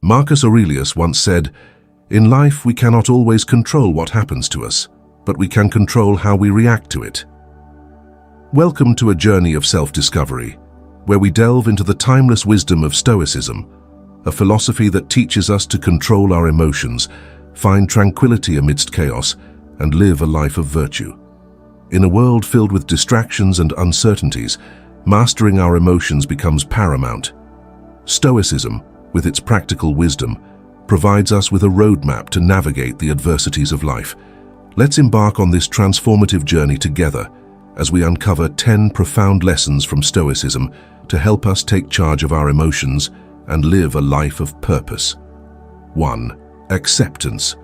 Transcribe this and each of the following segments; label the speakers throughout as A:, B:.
A: Marcus Aurelius once said, "In life we cannot always control what happens to us, but we can control how we react to it." Welcome to a journey of self-discovery, where we delve into the timeless wisdom of Stoicism, a philosophy that teaches us to control our emotions, find tranquility amidst chaos, and live a life of virtue. In a world filled with distractions and uncertainties, mastering our emotions becomes paramount. Stoicism, with its practical wisdom, provides us with a roadmap to navigate the adversities of life. Let's embark on this transformative journey together as we uncover 10 profound lessons from Stoicism to help us take charge of our emotions and live a life of purpose. 1. Acceptance.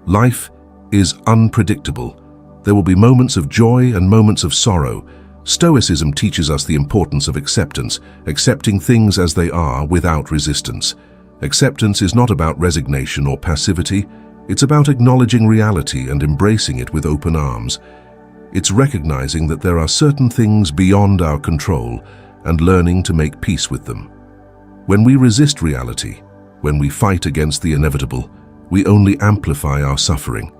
A: Life is unpredictable. There will be moments of joy and moments of sorrow. Stoicism teaches us the importance of acceptance, accepting things as they are without resistance. Acceptance is not about resignation or passivity. It's about acknowledging reality and embracing it with open arms. It's recognizing that there are certain things beyond our control and learning to make peace with them. When we resist reality, when we fight against the inevitable, we only amplify our suffering.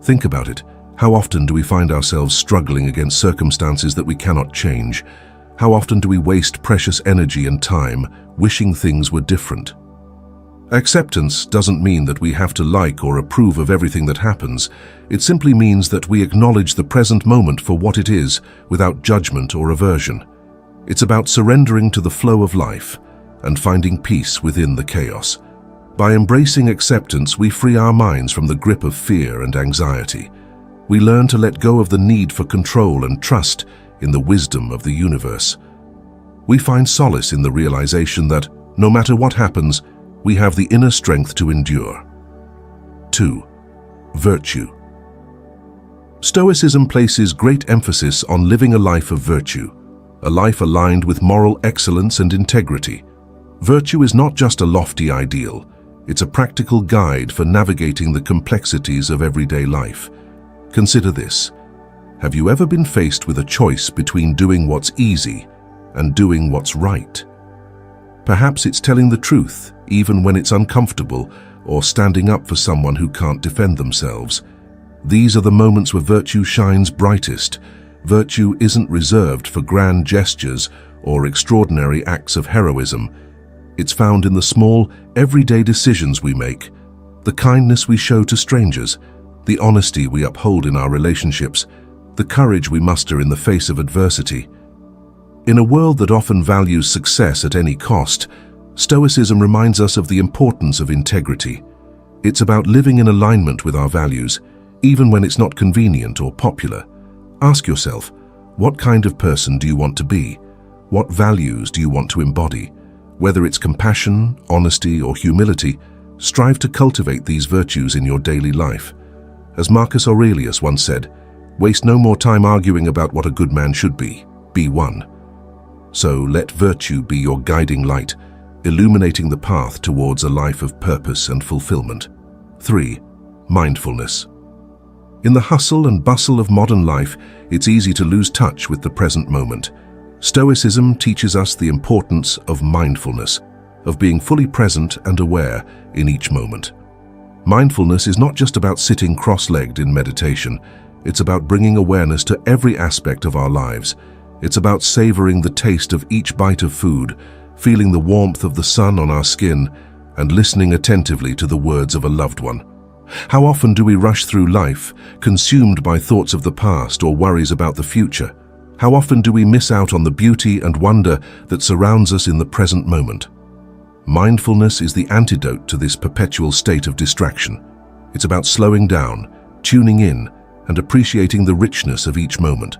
A: Think about it. How often do we find ourselves struggling against circumstances that we cannot change? How often do we waste precious energy and time wishing things were different? Acceptance doesn't mean that we have to like or approve of everything that happens. It simply means that we acknowledge the present moment for what it is without judgment or aversion. It's about surrendering to the flow of life and finding peace within the chaos. By embracing acceptance, we free our minds from the grip of fear and anxiety. We learn to let go of the need for control and trust in the wisdom of the universe. We find solace in the realization that, no matter what happens, we have the inner strength to endure. 2. Virtue. Stoicism places great emphasis on living a life of virtue, a life aligned with moral excellence and integrity. Virtue is not just a lofty ideal, it's a practical guide for navigating the complexities of everyday life. Consider this. Have you ever been faced with a choice between doing what's easy and doing what's right? Perhaps it's telling the truth, even when it's uncomfortable, or standing up for someone who can't defend themselves. These are the moments where virtue shines brightest. Virtue isn't reserved for grand gestures or extraordinary acts of heroism. It's found in the small, everyday decisions we make, the kindness we show to strangers, the honesty we uphold in our relationships, the courage we muster in the face of adversity. In a world that often values success at any cost, Stoicism reminds us of the importance of integrity. It's about living in alignment with our values, even when it's not convenient or popular. Ask yourself, what kind of person do you want to be? What values do you want to embody? Whether it's compassion, honesty, or humility, strive to cultivate these virtues in your daily life. As Marcus Aurelius once said, waste no more time arguing about what a good man should be one. So let virtue be your guiding light, illuminating the path towards a life of purpose and fulfillment. 3. Mindfulness. In the hustle and bustle of modern life, it's easy to lose touch with the present moment. Stoicism teaches us the importance of mindfulness, of being fully present and aware in each moment. Mindfulness is not just about sitting cross-legged in meditation. It's about bringing awareness to every aspect of our lives. It's about savoring the taste of each bite of food, feeling the warmth of the sun on our skin, and listening attentively to the words of a loved one. How often do we rush through life, consumed by thoughts of the past or worries about the future? How often do we miss out on the beauty and wonder that surrounds us in the present moment? Mindfulness is the antidote to this perpetual state of distraction. It's about slowing down, tuning in, and appreciating the richness of each moment.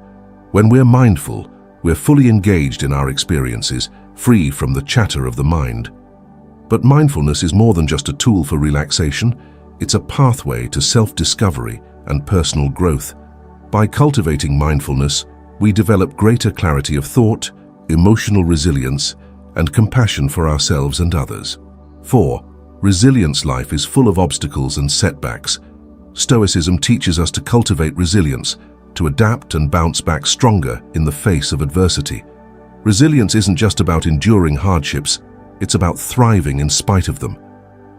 A: When we're mindful, we're fully engaged in our experiences, free from the chatter of the mind. But mindfulness is more than just a tool for relaxation. It's a pathway to self-discovery and personal growth. By cultivating mindfulness, we develop greater clarity of thought, emotional resilience, and compassion for ourselves and others. 4. Resilience. Life is full of obstacles and setbacks. Stoicism teaches us to cultivate resilience, to adapt and bounce back stronger in the face of adversity. Resilience isn't just about enduring hardships, It's about thriving in spite of them.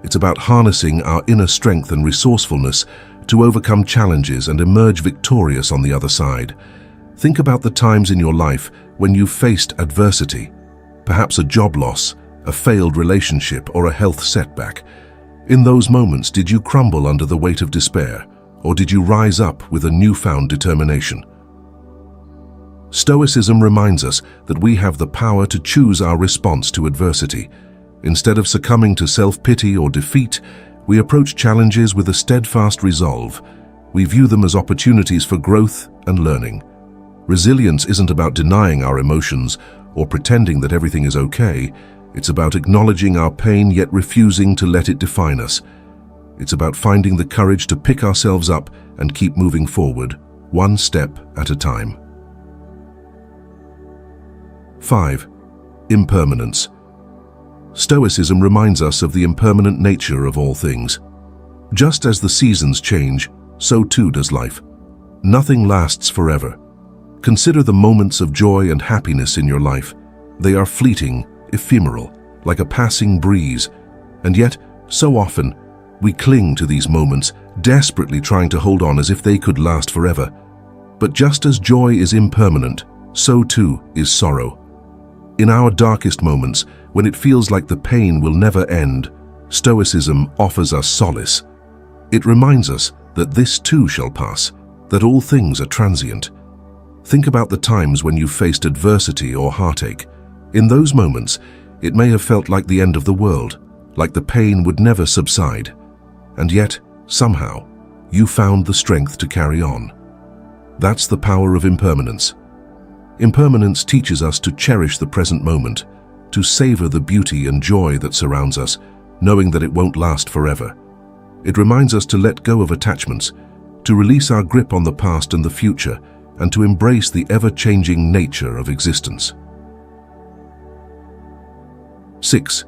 A: It's about harnessing our inner strength and resourcefulness to overcome challenges and emerge victorious on the other side. Think about the times in your life when you've faced adversity, perhaps a job loss, a failed relationship, or a health setback. In those moments, did you crumble under the weight of despair, or did you rise up with a newfound determination? Stoicism reminds us that we have the power to choose our response to adversity. Instead of succumbing to self-pity or defeat, we approach challenges with a steadfast resolve. We view them as opportunities for growth and learning. Resilience isn't about denying our emotions or pretending that everything is okay. It's about acknowledging our pain yet refusing to let it define us. It's about finding the courage to pick ourselves up and keep moving forward, one step at a time. 5. Impermanence. Stoicism reminds us of the impermanent nature of all things. Just as the seasons change, so too does life. Nothing lasts forever. Consider the moments of joy and happiness in your life. They are fleeting, ephemeral, like a passing breeze. And yet, so often, we cling to these moments, desperately trying to hold on as if they could last forever. But just as joy is impermanent, so too is sorrow. In our darkest moments, when it feels like the pain will never end, Stoicism offers us solace. It reminds us that this too shall pass, that all things are transient. Think about the times when you faced adversity or heartache. In those moments, it may have felt like the end of the world, like the pain would never subside. And yet, somehow, you found the strength to carry on. That's the power of impermanence. Impermanence teaches us to cherish the present moment, to savor the beauty and joy that surrounds us, knowing that it won't last forever. It reminds us to let go of attachments, to release our grip on the past and the future, and to embrace the ever-changing nature of existence. 6.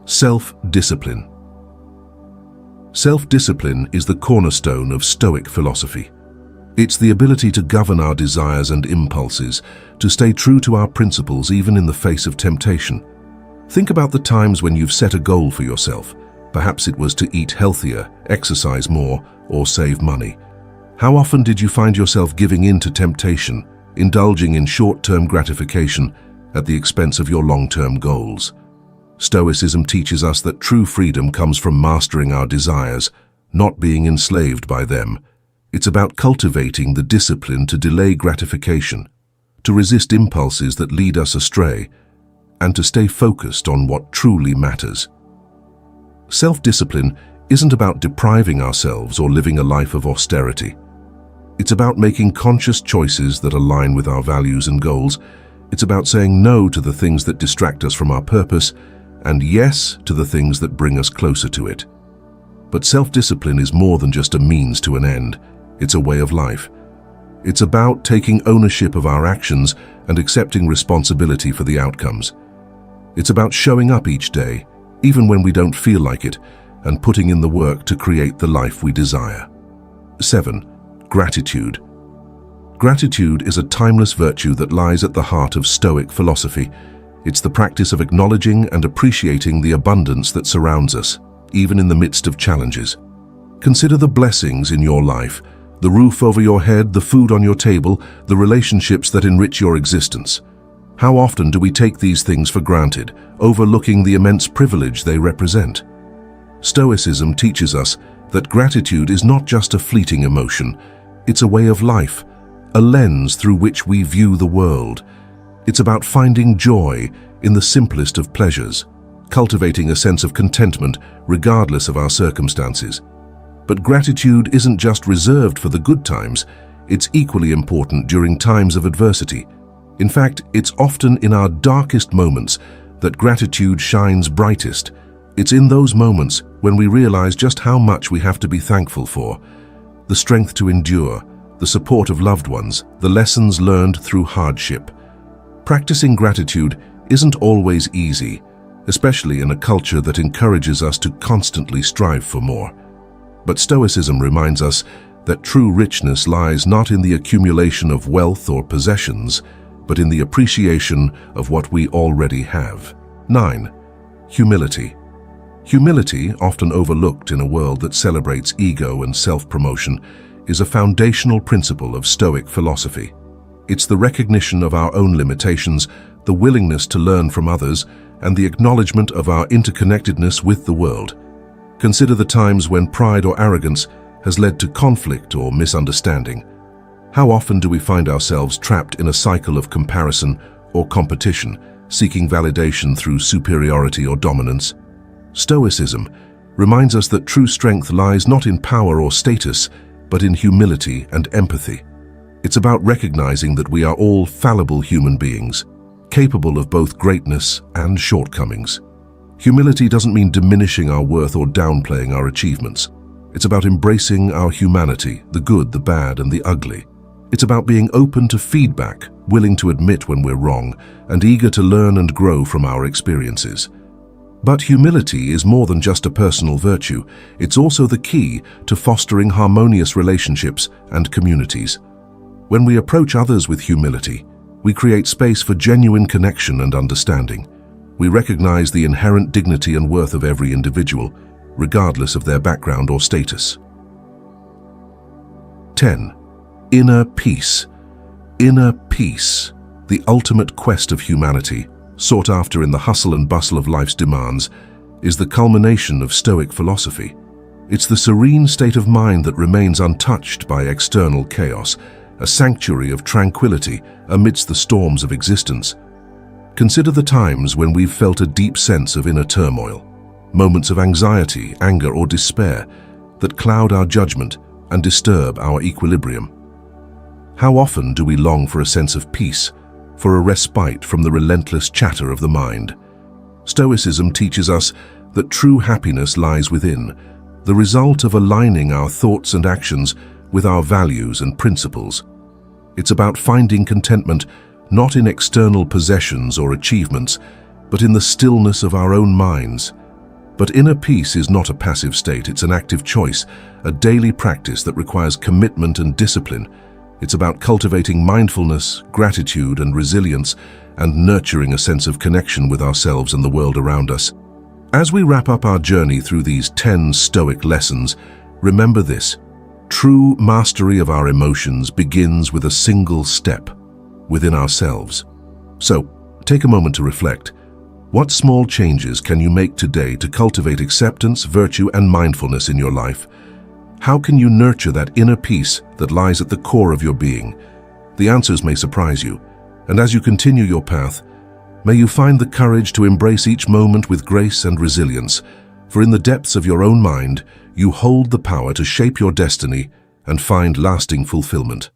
A: Self-discipline. Self-discipline is the cornerstone of Stoic philosophy. It's the ability to govern our desires and impulses, to stay true to our principles even in the face of temptation. Think about the times when you've set a goal for yourself. Perhaps it was to eat healthier, exercise more, or save money. How often did you find yourself giving in to temptation, indulging in short-term gratification at the expense of your long-term goals? Stoicism teaches us that true freedom comes from mastering our desires, not being enslaved by them. It's about cultivating the discipline to delay gratification, to resist impulses that lead us astray, and to stay focused on what truly matters. Self-discipline isn't about depriving ourselves or living a life of austerity. It's about making conscious choices that align with our values and goals. It's about saying no to the things that distract us from our purpose and yes to the things that bring us closer to it. But self-discipline is more than just a means to an end. It's a way of life. It's about taking ownership of our actions and accepting responsibility for the outcomes. It's about showing up each day, even when we don't feel like it, and putting in the work to create the life we desire. 7. Gratitude. Gratitude is a timeless virtue that lies at the heart of Stoic philosophy. It's the practice of acknowledging and appreciating the abundance that surrounds us, even in the midst of challenges. Consider the blessings in your life, the roof over your head, the food on your table, the relationships that enrich your existence. How often do we take these things for granted, overlooking the immense privilege they represent? Stoicism teaches us that gratitude is not just a fleeting emotion, it's a way of life, a lens through which we view the world. It's about finding joy in the simplest of pleasures, cultivating a sense of contentment regardless of our circumstances. But gratitude isn't just reserved for the good times, it's equally important during times of adversity. In fact, it's often in our darkest moments that gratitude shines brightest. It's in those moments when we realize just how much we have to be thankful for. The strength to endure, the support of loved ones, the lessons learned through hardship. Practicing gratitude isn't always easy, especially in a culture that encourages us to constantly strive for more. But Stoicism reminds us that true richness lies not in the accumulation of wealth or possessions, but in the appreciation of what we already have. 9. Humility. Humility, often overlooked in a world that celebrates ego and self-promotion, is a foundational principle of Stoic philosophy. It's the recognition of our own limitations, the willingness to learn from others, and the acknowledgement of our interconnectedness with the world. Consider the times when pride or arrogance has led to conflict or misunderstanding. How often do we find ourselves trapped in a cycle of comparison or competition, seeking validation through superiority or dominance? Stoicism reminds us that true strength lies not in power or status, but in humility and empathy. It's about recognizing that we are all fallible human beings, capable of both greatness and shortcomings. Humility doesn't mean diminishing our worth or downplaying our achievements. It's about embracing our humanity, the good, the bad, and the ugly. It's about being open to feedback, willing to admit when we're wrong, and eager to learn and grow from our experiences. But humility is more than just a personal virtue. It's also the key to fostering harmonious relationships and communities. When we approach others with humility, we create space for genuine connection and understanding. We recognize the inherent dignity and worth of every individual, regardless of their background or status. 10. Inner peace. Inner peace, the ultimate quest of humanity, sought after in the hustle and bustle of life's demands, is the culmination of Stoic philosophy. It's the serene state of mind that remains untouched by external chaos, a sanctuary of tranquility amidst the storms of existence. Consider the times when we've felt a deep sense of inner turmoil, moments of anxiety, anger, or despair that cloud our judgment and disturb our equilibrium. How often do we long for a sense of peace, for a respite from the relentless chatter of the mind? Stoicism teaches us that true happiness lies within, the result of aligning our thoughts and actions with our values and principles. It's about finding contentment not in external possessions or achievements, but in the stillness of our own minds. But inner peace is not a passive state, it's an active choice, a daily practice that requires commitment and discipline. It's about cultivating mindfulness, gratitude, and resilience, and nurturing a sense of connection with ourselves and the world around us. As we wrap up our journey through these 10 Stoic lessons, remember this: true mastery of our emotions begins with a single step within ourselves. So, take a moment to reflect. What small changes can you make today to cultivate acceptance, virtue, and mindfulness in your life? How can you nurture that inner peace that lies at the core of your being? The answers may surprise you, and as you continue your path, may you find the courage to embrace each moment with grace and resilience, for in the depths of your own mind, you hold the power to shape your destiny and find lasting fulfillment.